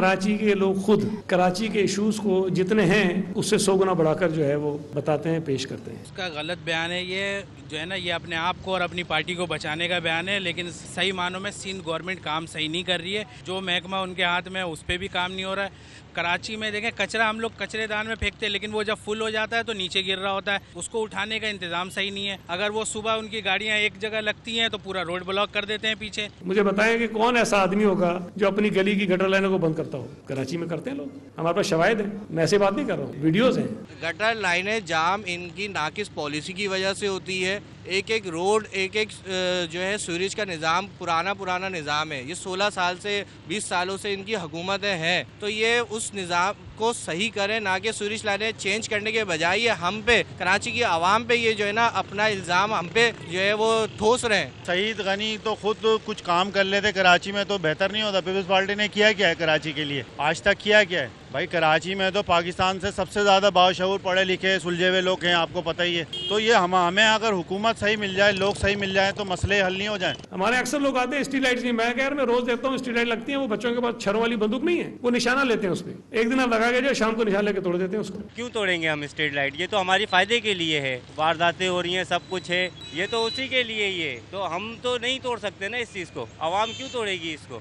कराची के लोग खुद कराची के इश्यूज को जितने हैं उससे 100 गुना बढ़ाकर जो है वो बताते हैं, पेश करते हैं। उसका गलत बयान है ये जो है ना, ये अपने आप को और अपनी पार्टी को बचाने का बयान है, लेकिन सही मानों में सिंध गवर्नमेंट काम सही नहीं कर रही है। जो महकमा उनके हाथ में है उस पर भी काम नहीं हो रहा है। कराची में देखें, कचरा हम लोग कचरेदान में फेंकते हैं, लेकिन वो जब फुल हो जाता है तो नीचे गिर रहा होता है, उसको उठाने का इंतजाम सही नहीं है। अगर वो सुबह उनकी गाड़ियां एक जगह लगती हैं तो पूरा रोड ब्लॉक कर देते हैं पीछे। मुझे बताएं कि कौन ऐसा आदमी होगा जो अपनी गली की गटर लाइनों को बंद करता हो? कराची में करते हैं लोग, हमारे पास शवाहिद है, मैं ऐसे बात नहीं कर रहा हूँ, वीडियोज हैं। गटर लाइनें जाम इनकी नाकिस पॉलिसी की वजह से होती है। एक एक रोड, एक एक जो है सीवरेज का निज़ाम पुराना निज़ाम है। ये 16 साल से 20 सालों से इनकी हुकूमतें हैं, तो ये उस निज़ाम को सही करें, ना कि सीवरेज लाइनें चेंज करने के बजाय ये हम पे, कराची की आवाम पे ये जो है ना अपना इल्ज़ाम हम पे जो है वो ठोस रहे हैं। सईद गनी तो खुद कुछ काम कर लेते कराची में तो बेहतर नहीं होता? पीपल्स पार्टी ने किया क्या है कराची के लिए? आज तक किया क्या है भाई? कराची में तो पाकिस्तान से सबसे ज़्यादा बाशऊर पढ़े लिखे सुलझे हुए लोग हैं, आपको पता ही है। तो ये हमें अगर हुकूमत सही मिल जाए, लोग सही मिल जाए तो मसले हल नहीं हो जाए। हमारे अक्सर लोग आते हैं स्ट्रीट लाइट्स नहीं, मैं कह रहा मैं रोज देखता हूँ स्ट्रीट लाइट लगती है, वो बच्चों के पास छरों वाली बंदूक नहीं है, वो निशाना लेते हैं उस पर। एक दिन आप लगा के जो शाम को निशान लेके तोड़ देते हैं उसको। क्यों तोड़ेंगे हम स्ट्रीट लाइट? ये तो हमारी फायदे के लिए है, वारदातें हो रही हैं, सब कुछ है, ये तो उसी के लिए ही है, तो हम तो नहीं तोड़ सकते ना इस चीज़ को। आवाम क्यों तोड़ेगी इसको?